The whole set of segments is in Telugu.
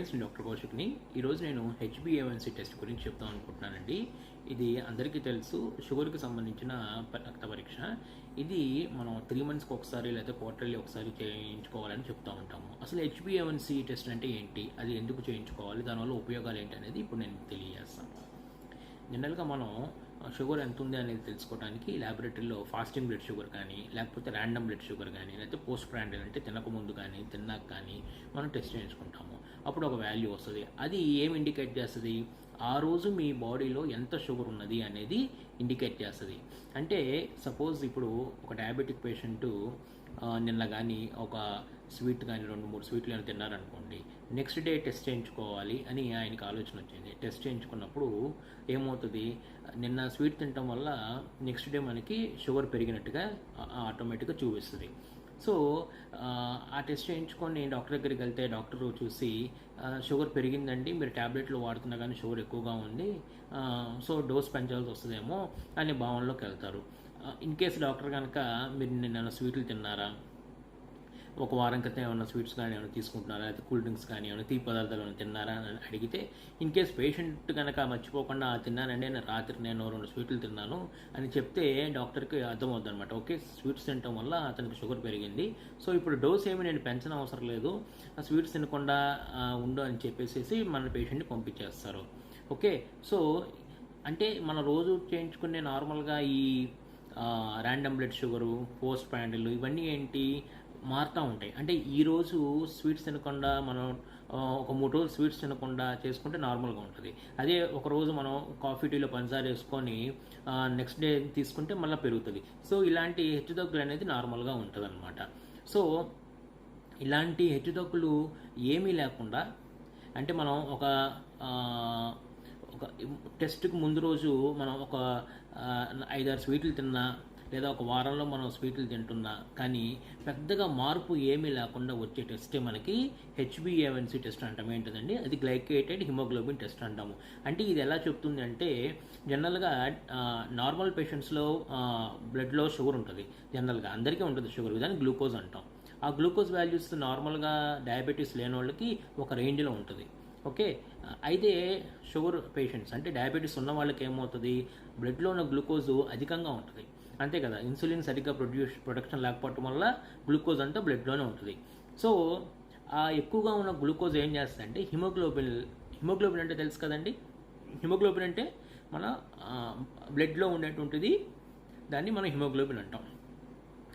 ఫ్రెండ్స్, నేను డాక్టర్ కౌశిక్ని. ఈరోజు నేను హెచ్బిఏవన్సీ టెస్ట్ గురించి చెప్తాం అనుకుంటున్నానండి. ఇది అందరికీ తెలుసు, షుగర్కి సంబంధించిన రక్త పరీక్ష. ఇది మనం 3 మంత్స్కి ఒకసారి లేదా క్వార్టర్లీ ఒకసారి చేయించుకోవాలని చెప్తూ ఉంటాము. అసలు హెచ్బిఏవన్సీ టెస్ట్ అంటే ఏంటి, అది ఎందుకు చేయించుకోవాలి, దానివల్ల ఉపయోగాలు ఏంటి అనేది ఇప్పుడు నేను తెలియజేస్తాను. జనరల్గా మనం షుగర్ ఎంత ఉంది అనేది తెలుసుకోవడానికి ల్యాబొరేటరీలో ఫాస్టింగ్ బ్లడ్ షుగర్ కానీ, లేకపోతే ర్యాండమ్ బ్లడ్ షుగర్ కానీ, లేకపోతే పోస్ట్ ప్రాండిల్ అంటే తినకముందు కానీ తిన్నాక కానీ మనం టెస్ట్ చేయించుకుంటాము. అప్పుడు ఒక వాల్యూ వస్తుంది. అది ఏం ఇండికేట్ చేస్తుంది, ఆ రోజు మీ బాడీలో ఎంత షుగర్ ఉన్నది అనేది ఇండికేట్ చేస్తుంది. అంటే సపోజ్ ఇప్పుడు ఒక డయాబెటిక్ పేషెంటు నిన్న కానీ ఒక స్వీట్ కానీ 2-3 స్వీట్లు కానీ తిన్నారనుకోండి, నెక్స్ట్ డే టెస్ట్ చేయించుకోవాలి అని ఆయనకి ఆలోచన వచ్చింది. టెస్ట్ చేయించుకున్నప్పుడు ఏమవుతుంది, నిన్న స్వీట్ తినటం వల్ల నెక్స్ట్ డే మనకి షుగర్ పెరిగినట్టుగా ఆటోమేటిక్గా చూపిస్తుంది. సో ఆ టెస్ట్ చేయించుకొని డాక్టర్ దగ్గరికి వెళ్తే డాక్టర్ చూసి షుగర్ పెరిగిందండి, మీరు ట్యాబ్లెట్లు వాడుతున్నా కానీ షుగర్ ఎక్కువగా ఉంది, సో డోస్ పెంచాల్సి వస్తుందేమో అనే భావనలోకి వెళ్తారు. ఇన్ కేసు డాక్టర్ కనుక మీరు నిన్న స్వీట్లు తిన్నారా, ఒక వారం క్రితం ఏమైనా స్వీట్స్ కానీ ఏమైనా తీసుకుంటున్నారా, లేకపోతే కూల్ డ్రింక్స్ కానీ ఏమైనా తీపి పదార్థాలు ఏమైనా తిన్నారా అని అడిగితే, ఇన్ కేస్ పేషెంట్ కనుక మర్చిపోకుండా తిన్నానండి, నేను రాత్రి 2 స్వీట్లు తిన్నాను అని చెప్తే డాక్టర్కి అర్థమవుతుంది అనమాట. ఓకే, స్వీట్స్ తినటం వల్ల అతనికి షుగర్ పెరిగింది, సో ఇప్పుడు డోస్ ఏమి నేను పెంచడం అవసరం లేదు, ఆ స్వీట్స్ తినకుండా ఉండు అని చెప్పేసి మన పేషెంట్ని పంపించేస్తారు. ఓకే, సో అంటే మన రోజు చేయించుకునే నార్మల్గా ఈ ర్యాండమ్ బ్లడ్ షుగరు, పోస్ట్ ప్రాండిల్ ఇవన్నీ ఏంటి మారుతూ ఉంటాయి. అంటే ఈరోజు స్వీట్స్ తినకుండా మనం ఒక 3 రోజులు స్వీట్స్ తినకుండా చేసుకుంటే నార్మల్గా ఉంటుంది. అదే ఒకరోజు మనం కాఫీ టీలో పంచదార వేసుకొని నెక్స్ట్ డే తీసుకుంటే మళ్ళీ పెరుగుతుంది. సో ఇలాంటి హెచ్చుతగ్గులు అనేది నార్మల్గా ఉంటుంది అనమాట. సో ఇలాంటి హెచ్చుతగ్గులు ఏమీ లేకుండా, అంటే మనం ఒక టెస్ట్కి ముందు రోజు మనం ఒక 5-6 స్వీట్లు తిన్నా, లేదా ఒక వారంలో మనం స్వీట్లు తింటున్నా కానీ పెద్దగా మార్పు ఏమీ లేకుండా వచ్చే టెస్టే మనకి హెచ్బిఏవన్సీ టెస్ట్ అంటాం. ఏంటిదండి, అది గ్లైకేటెడ్ హిమోగ్లోబిన్ టెస్ట్ అంటాము. అంటే ఇది ఎలా చెప్తుంది అంటే, జనరల్గా నార్మల్ పేషెంట్స్లో బ్లడ్లో షుగర్ ఉంటుంది, జనరల్గా అందరికీ ఉంటుంది షుగర్, దాన్ని గ్లూకోజ్ అంటాం. ఆ గ్లూకోజ్ వాల్యూస్ నార్మల్గా డయాబెటీస్ లేని వాళ్ళకి ఒక రేంజ్లో ఉంటుంది. ఓకే, అయితే షుగర్ పేషెంట్స్ అంటే డయాబెటీస్ ఉన్న వాళ్ళకి ఏమవుతుంది, బ్లడ్లో ఉన్న గ్లూకోజ్ అధికంగా ఉంటుంది, అంతే కదా, ఇన్సులిన్ సరిగ్గా ప్రొడక్షన్ లేకపోవటం వల్ల గ్లూకోజ్ అంతా బ్లడ్లోనే ఉంటుంది. సో ఆ ఎక్కువగా ఉన్న గ్లూకోజ్ ఏం చేస్తుందంటే హిమోగ్లోబిన్ అంటే తెలుసు కదండి, హిమోగ్లోబిన్ అంటే మన బ్లడ్లో ఉండేటువంటిది, దాన్ని మనం హిమోగ్లోబిన్ అంటాం.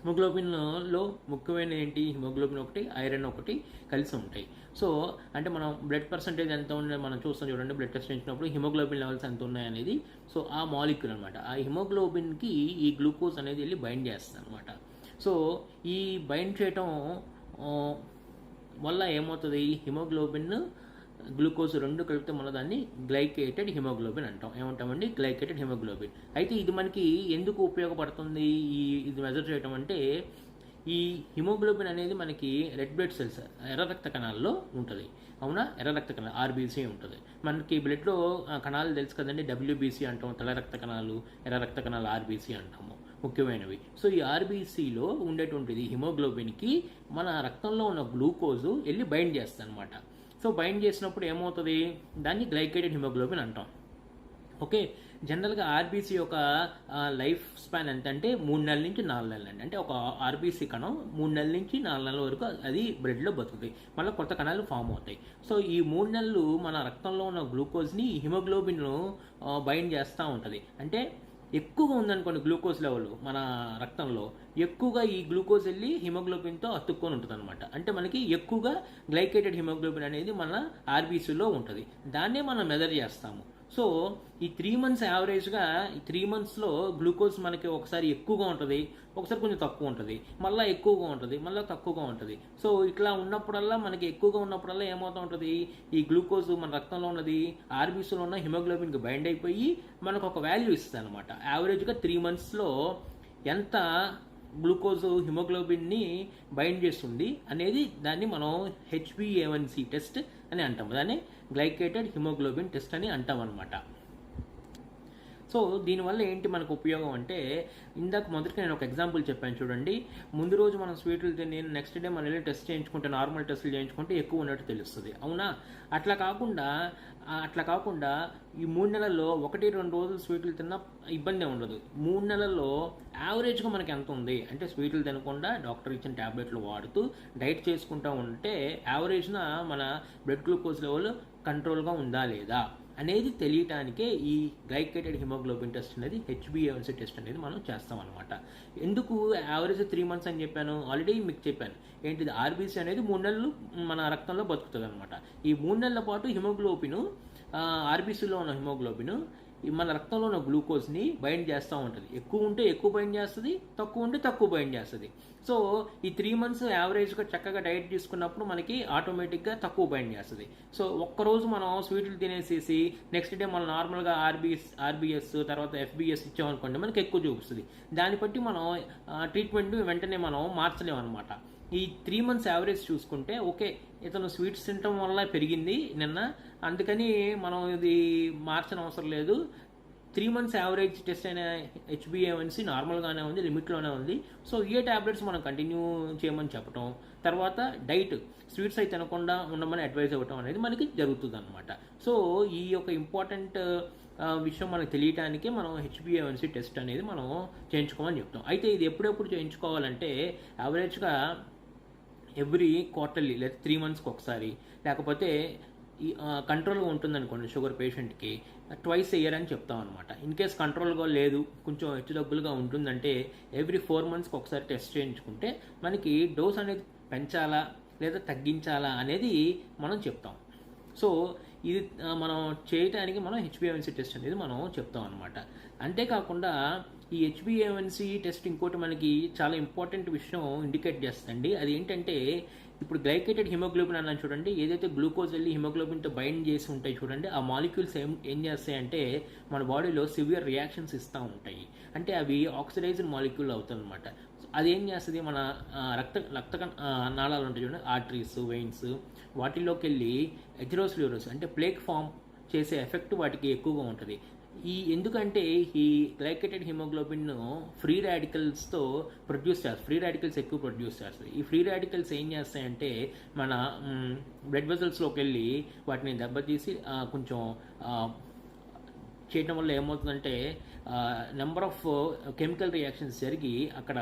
హిమోగ్లోబిన్లో ముఖ్యమైన ఏంటి, హిమోగ్లోబిన్ ఒకటి, ఐరన్ ఒకటి కలిసి ఉంటాయి. సో అంటే మనం బ్లడ్ పర్సంటేజ్ ఎంత ఉండే మనం చూస్తాం చూడండి, బ్లడ్ టెస్ట్ చేసినప్పుడు హిమోగ్లోబిన్ లెవెల్స్ ఎంత ఉన్నాయి అనేది. సో ఆ మాలిక్యూల్ అనమాట, ఆ హిమోగ్లోబిన్కి ఈ గ్లూకోజ్ అనేది వెళ్ళి బైండ్ చేస్తుంది అనమాట. సో ఈ బైండ్ చేయటం వల్ల ఏమవుతుంది, హిమోగ్లోబిన్ గ్లూకోజ్ 2 కలిపితే మన దాన్ని గ్లైకేటెడ్ హిమోగ్లోబిన్ అంటాం. ఏమంటామండి, గ్లైకేటెడ్ హిమోగ్లోబిన్. అయితే ఇది మనకి ఎందుకు ఉపయోగపడుతుంది ఇది మెజర్ చేయటం అంటే, ఈ హిమోగ్లోబిన్ అనేది మనకి రెడ్ బ్లడ్ సెల్స్, ఎర్ర రక్త కణాల్లో ఉంటుంది. అవునా, ఎర్ర రక్త కణాలు ఆర్బీసీ ఉంటుంది. మనకి బ్లడ్లో కణాలు తెలుసు కదండి, డబ్ల్యూబీసీ అంటాం, తెల్ల రక్త కణాలు, ఎర్ర రక్త కణాలు ఆర్బీసీ అంటాము, ముఖ్యమైనవి. సో ఈ ఆర్బీసీలో ఉండేటువంటిది హిమోగ్లోబిన్కి మన రక్తంలో ఉన్న గ్లూకోజు వెళ్ళి బైండ్ చేస్తుంది అనమాట. సో బైండ్ చేసినప్పుడు ఏమవుతుంది, దాన్ని గ్లైకేటెడ్ హిమోగ్లోబిన్ అంటాం. ఓకే, జనరల్గా ఆర్బీసీ యొక్క లైఫ్ స్పాన్ ఎంత అంటే 3 నెలల నుంచి 4 నెలలు అండి. అంటే ఒక ఆర్బీసీ కణం 3 నెలల నుంచి 4 నెలల వరకు అది బ్లడ్లో బతుకుతాయి, మళ్ళీ కొత్త కణాలు ఫామ్ అవుతాయి. సో ఈ 3 నెలలు మన రక్తంలో ఉన్న గ్లూకోజ్ని హిమోగ్లోబిన్ బైండ్ చేస్తూ ఉంటుంది. అంటే ఎక్కువగా ఉందనుకోండి గ్లూకోజ్ లెవెల్ మన రక్తంలో, ఎక్కువగా ఈ గ్లూకోజ్ వెళ్ళి హిమోగ్లోబిన్తో అతుక్కొని ఉంటుంది అనమాట. అంటే మనకి ఎక్కువగా గ్లైకేటెడ్ హిమోగ్లోబిన్ అనేది మన ఆర్బీసీలో ఉంటుంది, దాన్నే మనం మెజర్ చేస్తాము. సో ఈ 3 మంత్స్ యావరేజ్గా, ఈ 3 మంత్స్లో గ్లూకోజ్ మనకి ఒకసారి ఎక్కువగా ఉంటుంది, ఒకసారి కొంచెం తక్కువ ఉంటుంది, మళ్ళీ ఎక్కువగా ఉంటుంది, మళ్ళీ తక్కువగా ఉంటుంది. సో ఇట్లా ఉన్నప్పుడల్లా, మనకి ఎక్కువగా ఉన్నప్పుడల్లా ఏమవుతూ ఉంటుంది, ఈ గ్లూకోజ్ మన రక్తంలో ఉన్నది ఆర్బీసీలో ఉన్న హిమోగ్లోబిన్కి బైండ్ అయిపోయి మనకు ఒక వాల్యూ ఇస్తుంది అనమాట. యావరేజ్గా 3 మంత్స్లో ఎంత గ్లూకోజ్ హిమోగ్లోబిన్ని బైండ్ చేస్తుంది అనేది, దాన్ని మనం హెచ్బిఏవన్సీ టెస్ట్ అని అంటాం, దాన్ని గ్లైకేటెడ్ హిమోగ్లోబిన్ టెస్ట్ అని అంటాం అనమాట. సో దీనివల్ల ఏంటి మనకు ఉపయోగం అంటే, ఇందాక మొదటికి నేను ఒక ఎగ్జాంపుల్ చెప్పాను చూడండి. ముందు రోజు మనం స్వీట్లు తిని నెక్స్ట్ డే మనం వెళ్ళి టెస్ట్ చేయించుకుంటే, నార్మల్ టెస్టులు చేయించుకుంటే ఎక్కువ ఉన్నట్టు తెలుస్తుంది, అవునా? అట్లా కాకుండా ఈ 3 నెలల్లో 1-2 రోజులు స్వీట్లు తిన్నా ఇబ్బంది ఉండదు. 3 నెలల్లో యావరేజ్గా మనకి ఎంత ఉంది అంటే, స్వీట్లు తినకుండా డాక్టర్ ఇచ్చిన ట్యాబ్లెట్లు వాడుతూ డైట్ చేసుకుంటూ ఉంటే యావరేజ్న మన బ్లడ్ గ్లూకోజ్ లెవెల్ కంట్రోల్గా ఉందా లేదా అనేది తెలియటానికే ఈ గ్లైకేటెడ్ హిమోగ్లోబిన్ టెస్ట్ అనేది, HbA1c టెస్ట్ అనేది మనం చేస్తాం అనమాట. ఎందుకు యావరేజ్ 3 months అని చెప్పాను? ఆల్రెడీ మీకు చెప్పాను ఏంటిది, ఆర్బీసీ అనేది 3 నెలలు మన రక్తంలో బతుకుతుంది అనమాట. ఈ 3 నెలల పాటు హిమోగ్లోబిన్, ఆర్బీసీలో ఉన్న హిమోగ్లోబిన్ మన రక్తంలో ఉన్న గ్లూకోజ్ని బైండ్ చేస్తూ ఉంటుంది. ఎక్కువ ఉంటే ఎక్కువ బైండ్ చేస్తుంది, తక్కువ ఉంటే తక్కువ బైండ్ చేస్తుంది. సో ఈ 3 months యావరేజ్గా చక్కగా డైట్ తీసుకున్నప్పుడు మనకి ఆటోమేటిక్గా తక్కువ బైండ్ చేస్తుంది. సో ఒక్కరోజు మనం స్వీట్లు తినేసేసి నెక్స్ట్ డే మనం నార్మల్గా ఆర్బిఎస్ తర్వాత FBS ఇచ్చామనుకోండి, మనకి ఎక్కువ చూపిస్తుంది. దాన్ని బట్టి మనం ట్రీట్మెంట్ వెంటనే మనం మార్చలేము అనమాట. ఈ 3 months యావరేజ్ చూసుకుంటే, ఓకే ఇతను స్వీట్స్ తినటం వల్ల పెరిగింది నిన్న, అందుకని మనం ఇది మార్చని అవసరం లేదు. 3 months యావరేజ్ టెస్ట్ అయిన HbA1c నార్మల్గానే ఉంది, లిమిట్లోనే ఉంది. సో ఏ ట్యాబ్లెట్స్ మనం కంటిన్యూ చేయమని చెప్పటం, తర్వాత డైట్ స్వీట్స్ అయితే తినకుండా ఉండమని అడ్వైజ్ అవ్వటం అనేది మనకి జరుగుతుంది అనమాట. సో ఈ యొక్క ఇంపార్టెంట్ విషయం మనకు తెలియటానికే మనం HbA1c టెస్ట్ అనేది మనం చేయించుకోమని చెప్తాం. అయితే ఇది ఎప్పుడెప్పుడు చేయించుకోవాలంటే, యావరేజ్గా ఎవ్రీ క్వార్టర్లీ లేదా 3 monthsకి ఒకసారి, లేకపోతే ఈ కంట్రోల్గా ఉంటుందనుకోండి షుగర్ పేషెంట్కి, ట్వైస్ a year అని చెప్తాం అనమాట. ఇన్ కేస్ కంట్రోల్గా లేదు, కొంచెం హెచ్చుతగ్గులుగా ఉంటుందంటే ఎవ్రీ 4 monthsకి ఒకసారి టెస్ట్ చేయించుకుంటే మనకి డోస్ అనేది పెంచాలా లేదా తగ్గించాలా అనేది మనం చెప్తాం. సో ఇది మనం చేయటానికి మనం HbA1c టెస్ట్ అనేది మనం చెప్తాం అనమాట. అంతేకాకుండా ఈ HbA1c టెస్ట్ ఇంకోటి మనకి చాలా ఇంపార్టెంట్ విషయం ఇండికేట్ చేస్తుందండి. అది ఏంటంటే, ఇప్పుడు గ్లైకేటెడ్ హిమోగ్లోబిన్ అన్నాను చూడండి, ఏదైతే గ్లూకోజ్ వెళ్ళి హిమోగ్లోబిన్తో బైండ్ చేసి ఉంటాయి చూడండి, ఆ మాలిక్యూల్స్ ఏం చేస్తాయంటే మన బాడీలో సివియర్ రియాక్షన్స్ ఇస్తూ ఉంటాయి. అంటే అవి ఆక్సిడైజ్డ్ మాలిక్యూల్ అవుతుంది అనమాట. అది ఏం చేస్తుంది, మన రక్త నాళాలు ఉంటాయి చూడండి, ఆర్టరీస్, వెయిన్స్, వాటిల్లోకి వెళ్ళి ఎథెరోస్క్లెరోసిస్ అంటే ప్లేక్ ఫామ్ చేసే ఎఫెక్ట్ వాటికి ఎక్కువగా ఉంటుంది. ఎందుకంటే ఈ గ్లైకేటెడ్ హిమోగ్లోబిన్ ఫ్రీ రాడికల్స్తో ప్రొడ్యూస్ చేస్తారు, ఫ్రీ రాడికల్స్ ఎక్కువ ప్రొడ్యూస్ చేస్తుంది. ఈ ఫ్రీ రాడికల్స్ ఏం చేస్తాయంటే మన బ్లడ్ వెజల్స్లోకి వెళ్ళి వాటిని దెబ్బతీసి కొంచెం చేయడం వల్ల ఏమవుతుందంటే నెంబర్ ఆఫ్ కెమికల్ రియాక్షన్స్ జరిగి అక్కడ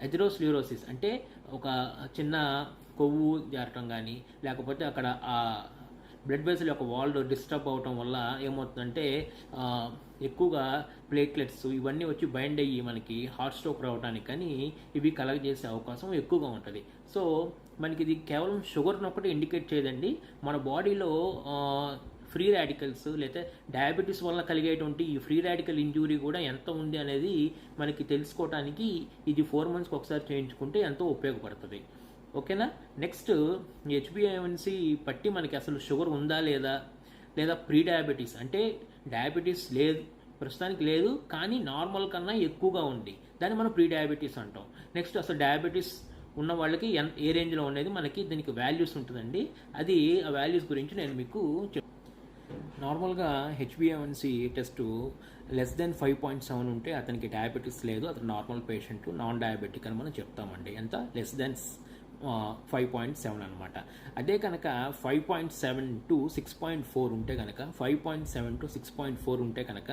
ఎథెరోస్క్లెరోసిస్ అంటే ఒక చిన్న కొవ్వు జారటం కానీ, లేకపోతే అక్కడ బ్లడ్ వెసల్ యొక్క వాల్ డిస్టర్బ్ అవటం వల్ల ఏమవుతుందంటే ఎక్కువగా ప్లేట్లెట్స్ ఇవన్నీ వచ్చి బైండ్ అయ్యి మనకి హార్ట్ స్ట్రోక్ రావడానికి కానీ ఇవి కలగజేసే అవకాశం ఎక్కువగా ఉంటుంది. సో మనకి ఇది కేవలం షుగర్ని ఒకటి ఇండికేట్ చేయదండి, మన బాడీలో ఫ్రీ రాడికల్స్ లేదా డయాబెటీస్ వల్ల కలిగేటువంటి ఈ ఫ్రీ రాడికల్ ఇంజూరీ కూడా ఎంత ఉంది అనేది మనకి తెలుసుకోవడానికి ఇది 4 monthsకి ఒకసారి చేయించుకుంటే ఎంతో ఉపయోగపడుతుంది. ఓకేనా? నెక్స్ట్ HbA1c పట్టి మనకి అసలు షుగర్ ఉందా లేదా ప్రీ డయాబెటీస్ అంటే డయాబెటీస్ లేదు, ప్రస్తుతానికి లేదు, కానీ నార్మల్ కన్నా ఎక్కువగా ఉంది, దాన్ని మనం ప్రీ డయాబెటీస్ అంటాం. నెక్స్ట్ అసలు డయాబెటీస్ ఉన్న వాళ్ళకి ఏ రేంజ్లో ఉండేది మనకి దీనికి వాల్యూస్ ఉంటుందండి. అది ఆ వాల్యూస్ గురించి నేను మీకు నార్మల్గా HbA1c టెస్ట్ << 5.7 ఉంటే అతనికి డయాబెటీస్ లేదు, అతను నార్మల్ పేషెంట్, నాన్ డయాబెటిక్ అని మనం చెప్తామండి. ఎంత << 5.7 అనమాట. అదే కనుక 5.7 to 6.4 ఉంటే కనుక 5.7 to 6.4 ఉంటే కనుక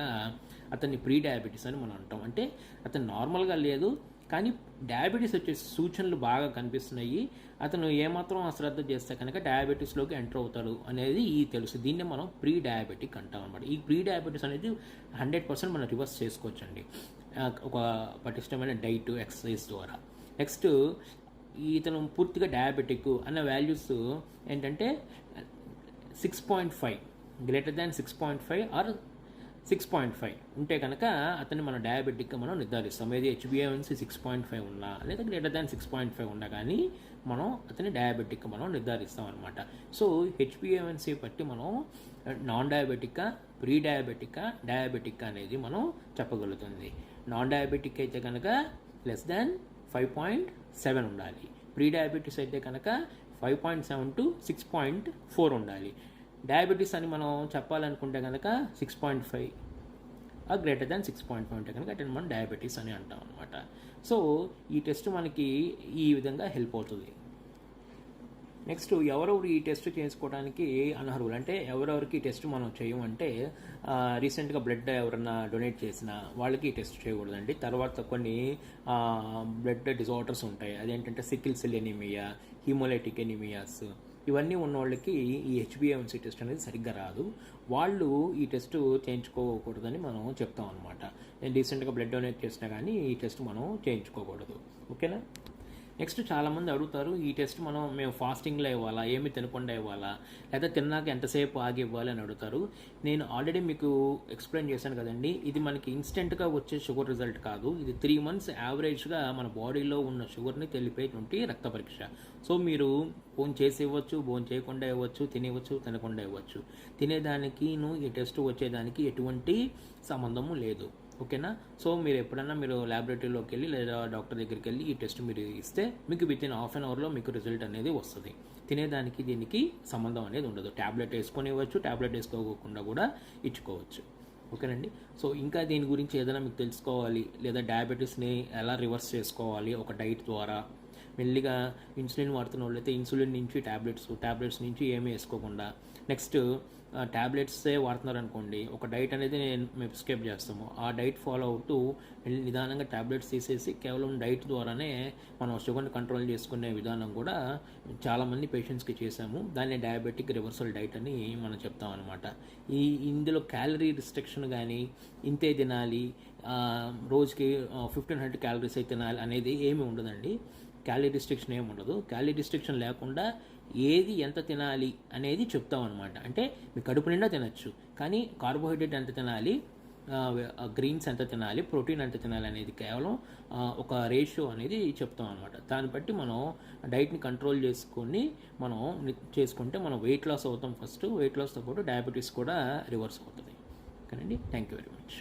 అతన్ని ప్రీ డయాబెటీస్ అని మనం అంటాం. అంటే అతను నార్మల్గా లేదు కానీ డయాబెటీస్ వచ్చే సూచనలు బాగా కనిపిస్తున్నాయి, అతను ఏమాత్రం అశ్రద్ధ చేస్తే కనుక డయాబెటీస్లోకి ఎంటర్ అవుతాడు అనేది తెలుసు. దీన్నే మనం ప్రీ డయాబెటిక్ అంటాం అనమాట. ఈ ప్రీ డయాబెటీస్ అనేది 100% మనం రివర్స్ చేసుకోవచ్చండి ఒక పటిష్టమైన డైట్, ఎక్సర్సైజ్ ద్వారా. నెక్స్ట్ ఇతను పూర్తిగా డయాబెటిక్ అన్న వాల్యూస్ ఏంటంటే 6.5 << 6.5 ఆర్ 6.5 ఉంటే కనుక అతన్ని మనం డయాబెటిక్గా మనం నిర్ధారిస్తాం. ఏది HbA1c 6.5 ఉన్నా లేదా <> 6.5 ఉన్నా కానీ మనం అతన్ని డయాబెటిక్గా మనం నిర్ధారిస్తాం అనమాట. సో HbA1c బట్టి మనం నాన్ డయాబెటిక్గా, ప్రీ డయాబెటిక్గా, డయాబెటిక్గా అనేది మనం చెప్పగలుగుతుంది. నాన్ డయాబెటిక్ అయితే కనుక << 5.7 ఉండాలి, ప్రీ డయాబెటీస్ అయితే కనుక 5.7 to 6.4 ఉండాలి. డయాబెటీస్ అని మనం చెప్పాలనుకుంటే కనుక 6.5 గ్రేటర్ దాన్ 6.5 ఉంటే కనుక అటెండ్ మనం డయాబెటీస్ అని అంటాం అనమాట. సో ఈ టెస్ట్ మనకి ఈ విధంగా హెల్ప్ అవుతుంది. నెక్స్ట్ ఎవరెవరు ఈ టెస్ట్ చేసుకోవడానికి అనర్హులు అంటే ఎవరెవరికి ఈ టెస్ట్ మనం చేయమంటే రీసెంట్గా బ్లడ్ ఎవరన్నా డొనేట్ చేసినా వాళ్ళకి ఈ టెస్ట్ చేయకూడదండి. తర్వాత కొన్ని బ్లడ్ డిజార్డర్స్ ఉంటాయి, అదేంటంటే sickle cell anaemia, haemolytic anaemias, ఇవన్నీ ఉన్న వాళ్ళకి ఈ హెచ్బిఏవన్సీ టెస్ట్ అనేది సరిగ్గా రాదు. వాళ్ళు ఈ టెస్ట్ చేయించుకోకూడదని మనం చెప్తాం అనమాట. రీసెంట్గా బ్లడ్ డొనేట్ చేసినా కానీ ఈ టెస్ట్ మనం చేయించుకోకూడదు. ఓకేనా. నెక్స్ట్ చాలామంది అడుగుతారు, ఈ టెస్ట్ మేము ఫాస్టింగ్లో ఇవ్వాలా, ఏమి తినకుండా ఇవ్వాలా, లేదా తిన్నాక ఎంతసేపు ఆగి ఇవ్వాలి అని అడుగుతారు. నేను ఆల్రెడీ మీకు ఎక్స్ప్లెయిన్ చేశాను కదండి, ఇది మనకి ఇన్స్టెంట్గా వచ్చే షుగర్ రిజల్ట్ కాదు. ఇది 3 months యావరేజ్గా మన బాడీలో ఉన్న షుగర్ని తెలిపేటువంటి రక్త పరీక్ష. సో మీరు భోజనం చేసి ఇవ్వచ్చు, భోజనం చేయకుండా ఇవ్వచ్చు, తినవచ్చు, తినకుండా ఇవ్వచ్చు. తినేదానికి ఈ టెస్ట్ వచ్చేదానికి ఎటువంటి సంబంధము లేదు. ఓకేనా. సో మీరు ఎప్పుడన్నా మీరు ల్యాబొరేటరీలోకి వెళ్ళి లేదా డాక్టర్ దగ్గరికి వెళ్ళి ఈ టెస్ట్ మీరు ఇస్తే మీకు విత్ ఇన్ హాఫ్ అన్ అవర్లో మీకు రిజల్ట్ అనేది వస్తుంది. తినేదానికి దీనికి సంబంధం అనేది ఉండదు. ట్యాబ్లెట్ వేసుకొని ఇవ్వచ్చు, ట్యాబ్లెట్ వేసుకోకుండా కూడా ఇచ్చుకోవచ్చు. ఓకేనండి. సో ఇంకా దీని గురించి ఏదైనా మీకు తెలుసుకోవాలి, లేదా డయాబెటీస్ని ఎలా రివర్స్ చేసుకోవాలి ఒక డైట్ ద్వారా, మెల్లిగా ఇన్సులిన్ వాడుతున్న వాళ్ళైతే ఇన్సులిన్ నుంచి ట్యాబ్లెట్స్ నుంచి ఏమీ వేసుకోకుండా, నెక్స్ట్ ట్యాబ్లెట్సే వాడుతున్నారు అనుకోండి, ఒక డైట్ అనేది మేము ప్రిస్క్రైబ్ చేస్తాము, ఆ డైట్ ఫాలో అవుతూ నిదానంగా ట్యాబ్లెట్స్ తీసేసి కేవలం డైట్ ద్వారానే మనం షుగర్ని కంట్రోల్ చేసుకునే విధానం కూడా చాలామంది పేషెంట్స్కి చేశాము. దాన్ని డయాబెటిక్ రివర్సల్ డైట్ అని మనం చెప్తాం అనమాట. ఇందులో క్యాలరీ రిస్ట్రిక్షన్ కానీ, ఇంతే తినాలి, రోజుకి 1500 క్యాలరీస్ అయితే తినాలి అనేది ఏమి ఉండదండి. క్యాలరీ రిస్ట్రిక్షన్ ఏమి ఉండదు. క్యాలరీ రిస్ట్రిక్షన్ లేకుండా ఏది ఎంత తినాలి అనేది చెప్తాం అనమాట. అంటే మీ కడుపు నిండా తినచ్చు, కానీ కార్బోహైడ్రేట్ ఎంత తినాలి, గ్రీన్స్ ఎంత తినాలి, ప్రోటీన్ ఎంత తినాలి అనేది కేవలం ఒక రేషియో అనేది చెప్తాం అనమాట. దాన్ని బట్టి మనం డైట్ని కంట్రోల్ చేసుకుంటే మనం వెయిట్ లాస్ అవుతాం. ఫస్ట్ వెయిట్ లాస్తో పాటు డయాబెటీస్ కూడా రివర్స్ అవుతుంది. ఓకేనండి. Thank you very much.